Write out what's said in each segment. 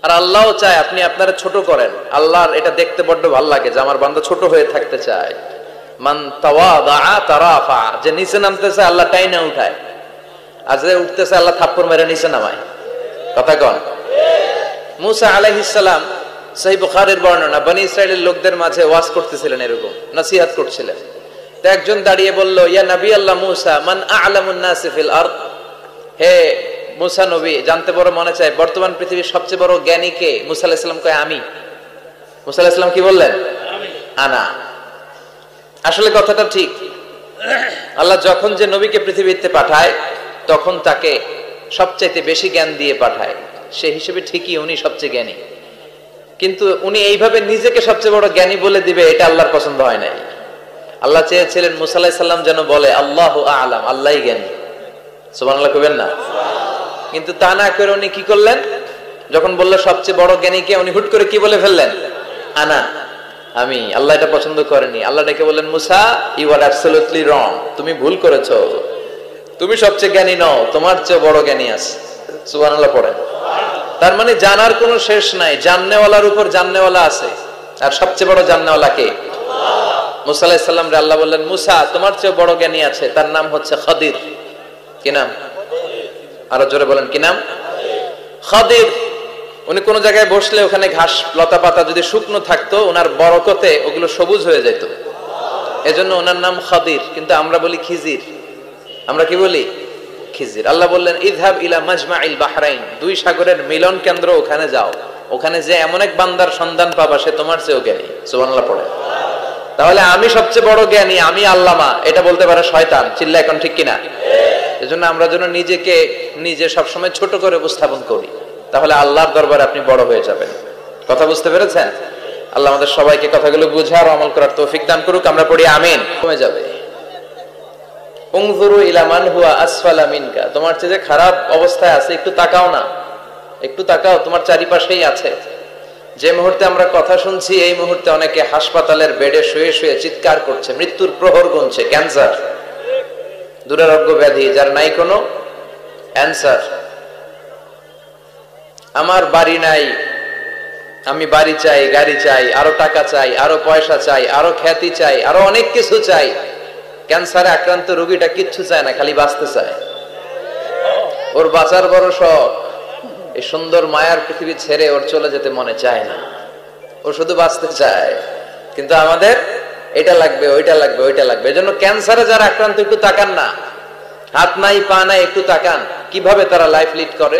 আর আল্লাহও চায় আপনি আপনারা ছোট করেন। আল্লাহর এটা দেখতে বড্ড ভালো লাগে যে আমার বান্দা ছোট হয়ে থাকতে চায়। মান তাওয়াদা তারাফা, যে নিচে নামতেছে আল্লাহ টাইনা উঠায়, আর যে উঠতেছে আল্লাহ থাপ্পড় মেরে নিচে নামায়। কথা কন। মুসা আলাইহিস সালাম, সহিহ বুখারীর বর্ণনা, বনি ইসরাইলের লোকদের মাঝে ওয়াজ করতেছিলেন, এরকম নসিহত করছিলেন। তো একজন দাঁড়িয়ে বলল, ইয়া নবী আল্লাহ মুসা, মান আ'লামুন নাসি ফিল আরদ, হে মুসা নবী, জানতে বড় মনে চায় বর্তমান পৃথিবীর সবচেয়ে বড় জ্ঞানী কে? মুসা আলাইহিস সালাম কয় আমি। মুসা আলাইহিস সালাম কি বললেন? আনা। আসলে কথাটা ঠিক। আল্লাহ যখন যে নবীকে পৃথিবীতে পাঠায় তখন তাকে সবচাইতে বেশি জ্ঞান দিয়ে পাঠায়, সেই হিসেবে ঠিকই উনি সবচেয়ে জ্ঞানী। কিন্তু উনি এইভাবে নিজেকে সবচেয়ে বড় জ্ঞানী বলে দিবে, এটা আল্লাহর পছন্দ হয় নাই। আল্লাহ চেয়েছিলেন মুসা আলাইহিস সালাম যেন বলে আল্লাহু আ'লাম, আল্লাহই জ্ঞানী। সুবহানাল্লাহ কইবেন না? কিন্তু তা না করে উনি কি করলেন? যখন বললো সবচেয়ে বড় জ্ঞানী কে, উনি হুট করে কি বলে ফেললেন? আনা, আমি। আল্লাহ এটা পছন্দ করেনি। আল্লাহ ডেকে বললেন, মুসা, ইউ আর অ্যাবসলিউটলি রং, তুমি ভুল করেছো, তুমি সবচেয়ে জ্ঞানী নও, তোমার চেয়ে বড় জ্ঞানী আছে। সুবহানাল্লাহ পড়েন। তার মানে জানার কোনো শেষ নাই, জাননেওয়ালার উপর জাননেওয়ালা আছে। আর সবচেয়ে বড় জাননেওয়ালা কে? মুসা আলাইহিস সালাম রে আল্লাহ বললেন, মুসা, তোমার চেয়ে বড় জ্ঞানী আছে, তার নাম হচ্ছে খাদির। কি নাম? আরো জোরে বলেন, কি নাম? খাদির। উনি কোন জায়গায় বসলে ওখানে ঘাস লতা পাতা যদি শুকনো থাকতো, ওনার বরকতে ওগুলো সবুজ হয়ে যেত, এজন্য ওনার নাম খাদির। কিন্তু আমরা বলি খিজির। আমরা কি বলি? খিজির। আল্লাহ বললেন, ইযহাব ইলা মাজমাইল বাহরাইন, দুই সাগরের মিলন কেন্দ্র, ওখানে যাও, ওখানে যে এমন এক বান্দার সন্ধান পাবা সে তোমার চেয়েও জ্ঞানী। সুবহানাল্লাহ পড়ে। তাহলে আমি সবচেয়ে বড় জ্ঞানী, আমি আল্লামা, এটা বলতে পারে শয়তান। চিল্লা এখন ঠিক কিনা? এজন্য আমরা যেন নিজেকে নিজে সবসময় ছোট করে উপস্থাপন করি, তাহলে আল্লাহর দরবারে আপনি বড় হয়ে যাবেন। কথা বুঝতে পেরেছেন? আল্লাহ আমাদের সবাইকে কথাগুলো বুঝার আমল করার তৌফিক দান করুক। আমরা পড়ি আমিন। কমে যাবে। উনজুরু ইলা মান হুয়া আসফালা মিনকা, তোমার চেয়ে যে খারাপ অবস্থায় আছে একটু তাকাও না, একটু তাকাও, তোমার চারিপাশেই আছে। যে মুহূর্তে আমরা কথা শুনছি এই মুহূর্তে অনেকে হাসপাতালের বেডে শুয়ে শুয়ে চিৎকার করছে, মৃত্যুর প্রহর গুনছে। ক্যান্সার, দুরারোগ্য ব্যাধি যার নাই কোনো অ্যান্সার। আমার বাড়ি নাই, আমি বাড়ি চাই, গাড়ি চাই, আরো টাকা চাই, আরো পয়সা চাই, আরো খ্যাতি চাই, আরো অনেক কিছু চাই। ক্যান্সারে আক্রান্ত রোগীটা কিচ্ছু চায় না, খালি বাঁচতে চায়। ওর বাঁচার বড় শখ, এই সুন্দর মায়ার পৃথিবী ছেড়ে ওর চলে যেতে মনে চায় না, ও শুধু বাঁচতে চায়। কিন্তু আমাদের এটা লাগবে, ওইটা লাগবে, ওইটা লাগবে। এজন্য ক্যান্সারে যারা আক্রান্ত একটু তাকান না, হাত নাই পা নাই, একটু তাকান কিভাবে তারা লাইফ লিড করে।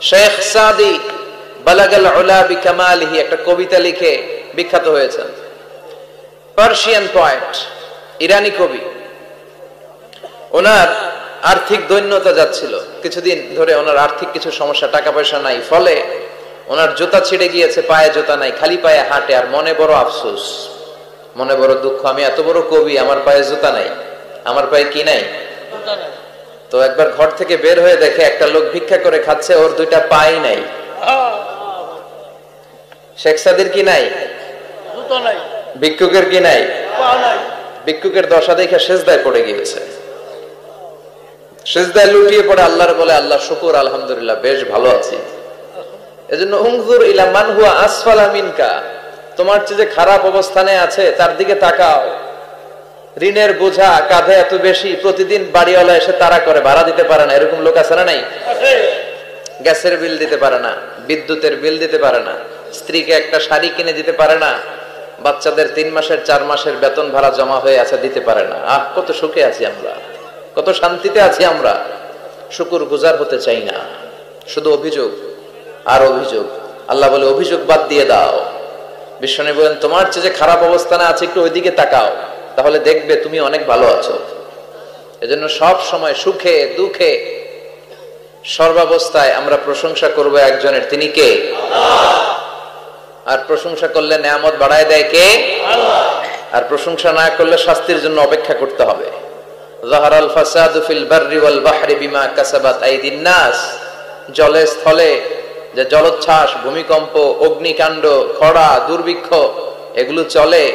শেখ সাদি বালাগাল উলা বিকামালিহি একটা কবিতা লিখে বিখ্যাত হয়েছেন। পার্সিয়ান পয়েট, ইরানি কবি। ওনার আর্থিক দৈন্যতা যাচ্ছিল, কিছুদিন ধরে ওনার আর্থিক কিছু সমস্যা, টাকা পয়সা নাই, ফলে ওনার জুতা ছিঁড়ে গিয়েছে, পায়ে জুতা নাই, খালি পায়ে হাঁটে। আর মনে বড় আফসোস, মনে বড় দুঃখ, আমি এত বড় কবি, আমার পায়ে জুতা নাই, আমার পায়ে কি নাই? তো একবার ঘর থেকে বের হয়ে দেখে একটা লোক ভিক্ষা করে খাচ্ছে, ওর দুইটা পাই নাই। শেখ সাদির কি নাই? ভিক্ষুকের কি নাই? ভিক্ষুকের দশা দেখে সেজদায় পড়ে গিয়েছে। সেজদায় লুটিয়ে পড়ে আল্লাহর বলে, আল্লাহ শুকুর, আলহামদুলিল্লাহ, বেশ ভালো আছি। এজন্য উনজুর ইলা মান হুয়া আসফালা মিনকা, তোমার চেয়ে যে খারাপ অবস্থানে আছে তার দিকে তাকাও। ঋণের বোঝা কাঁধে এত বেশি, প্রতিদিন বাড়িওয়ালা এসে তাড়া করে, ভাড়া দিতে পারে না, এরকম লোক আছে না নাই? গ্যাসের বিল দিতে পারে না, বিদ্যুতের বিল দিতে পারে না, স্ত্রীকে একটা শাড়ি কিনে দিতে পারে না, বাচ্চাদের 3 মাসের 4 মাসের বেতন ভাড়া জমা হয়ে আছে, দিতে পারে না। আহ, কত সুখে আছি আমরা, কত শান্তিতে আছি আমরা, শুকুর গুজার হতে চাই না, শুধু অভিযোগ আর অভিযোগ। আল্লাহ বলে, অভিযোগ বাদ দিয়ে দাও। বিশ্বনবী বলেন, তোমার চেয়ে যে খারাপ অবস্থানে আছে একটু ওইদিকে তাকাও, তাহলে দেখবে তুমি অনেক ভালো আছো। এজন্য সব সময় সুখে দুঃখে সর্বাবস্থায় আমরা প্রশংসা করব একজনের, তিনি কে? আল্লাহ। আর প্রশংসা করলে নেয়ামত বাড়ায় দেয় কে? আল্লাহ। আর প্রশংসা না করলে শাস্তির জন্য অপেক্ষা করতে হবে। যাহারাল ফাসাদু ফিল বাররি ওয়াল বাহরি বিমা কাসাবাত আইদিন নাস, জলে স্থলে যে জলোচ্ছ্বাস, ভূমিকম্প, অগ্নিকাণ্ড, খরা, দুর্ভিক্ষ এগুলো চলে,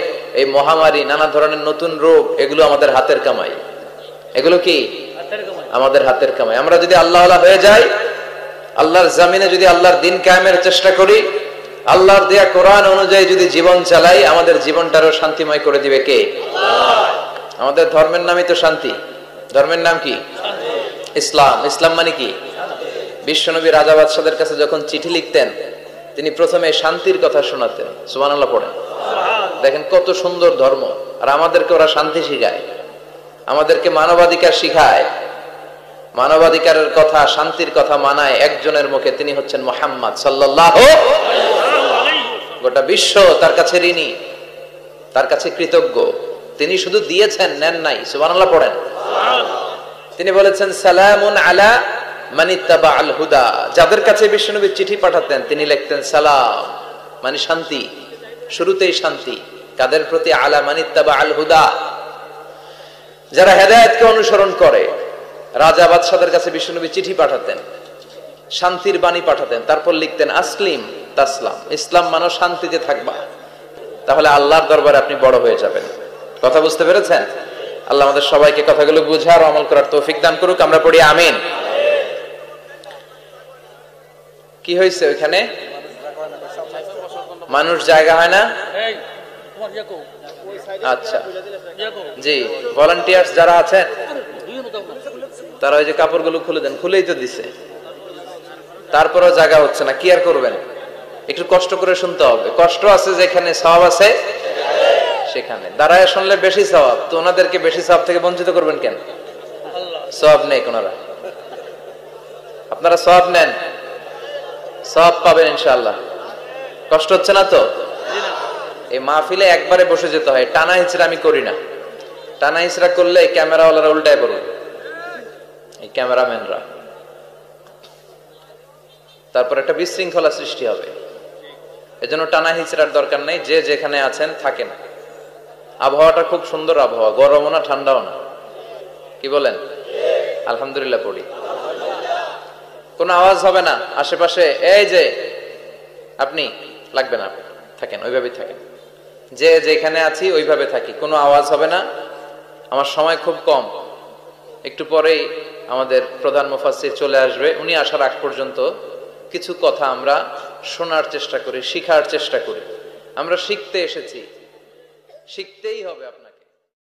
এই মহামারী, নানা ধরনের নতুন রোগ, এগুলো আমাদের হাতের কামাই। এগুলো কি? আমাদের হাতের কামাই। আমরা যদি আল্লাহওয়ালা হয়ে যাই, আল্লাহর জমিনে যদি আল্লাহর দিন কায়েমের চেষ্টা করি, আল্লাহর দেয়া কোরআন অনুযায়ী যদি জীবন চালাই, আমাদের জীবনটারও শান্তিময় করে দিবে কে? আমাদের ধর্মের নামই তো শান্তি। ধর্মের নাম কি? ইসলাম। ইসলাম মানে কি? বিশ্বনবী রাজা বাদশাদের কাছে যখন চিঠি লিখতেন, তিনি প্রথমে শান্তির কথা শোনাতেন। সুবহানাল্লাহ পড়েন। দেখেন কত সুন্দর ধর্ম। আর আমাদেরকে ওরা শান্তি শিখায়, আমাদেরকে মানবাধিকার শিখায়। মানবাধিকারের কথা, শান্তির কথা মানায় একজনের মুখে, তিনি হচ্ছেন মুহাম্মদ সাল্লাল্লাহু আলাইহি। গোটা বিশ্ব তার কাছে ঋণী, তার কাছে কৃতজ্ঞ। তিনি শুধু দিয়েছেন, নেন নাই। সুবহানাল্লাহ পড়েন। তিনি বলেছেন সালামুন আলা মানিত্তাবা আল হুদা। যাদের কাছে বিশ্বনবী চিঠি পাঠাতেন তিনি লিখতেন সালাম, মানে শান্তি। শুরুতেই শান্তি কাদের প্রতি? আলা মানিত্তাবা আল হুদা, যারা হেদায়েতকে অনুসরণ করে। রাজা বাদশাদের কাছে বিশ্বনবী চিঠি পাঠাতেন, শান্তির বাণী পাঠাতেন, তারপর লিখতেন আসলিম তাসলাম, ইসলাম মানো শান্তিতে থাকবা, তাহলে আল্লাহর দরবারে আপনি বড় হয়ে যাবেন। কথা বুঝতে পেরেছেন? আল্লাহ আমাদের সবাইকে কথাগুলো বুঝার ও আমল করার তৌফিক দান করুক। আমরা পড়ি আমিন। কি হয়েছে ওইখানে? মানুষ জায়গা হয় না? আচ্ছা জি, ভলান্টিয়ার্স যারা আছেন তারা ওই যে কাপড়গুলো খুলে দেন। খুলেই তো দিছে, তারপরেও জায়গা হচ্ছে না। কি আর করবেন? একটু কষ্ট করে শুনতে হবে। কষ্ট আছে যেখানে, সওয়াব আছে সেখানে। দাঁড়ায় শুনলে বেশি সওয়াব, তো ওনাদেরকে বেশি সওয়াব থেকে বঞ্চিত করবেন কেন? সওয়াব নেই কোনারা, আপনারা সওয়াব নেন, সওয়াব পাবেন ইনশাআল্লাহ। কষ্ট হচ্ছে না তো? এই মাহফিলে একবারে বসে যেতে হয়। টানা হিচড়া আমি করি না। টানা হিচড়া করলে ক্যামেরাওয়ালারা উল্টায় পড়বে, এই ক্যামেরাম্যানরা। তারপর একটা বিশৃঙ্খলা সৃষ্টি হবে। এজন্য টানা হিচড়ার দরকার নেই। যে যেখানে আছেন থাকেন। আবহাওয়াটা খুব সুন্দর আবহাওয়া, গরমও না ঠান্ডাও না। কি বলেন? আলহামদুলিল্লাহ পড়ি। কোনো আওয়াজ হবে না আশেপাশে। এই যে আপনি লাগবে না, থাকেন ওইভাবেই থাকেন। যে যেখানে আছি ওইভাবে থাকি, কোনো আওয়াজ হবে না। আমার সময় খুব কম, একটু পরেই আমাদের প্রধান মুফাসসির চলে আসবে। উনি আসার আগ পর্যন্ত কিছু কথা আমরা শোনার চেষ্টা করি, শিখার চেষ্টা করি। আমরা শিখতে এসেছি, শিখতেই হবে আপনাকে।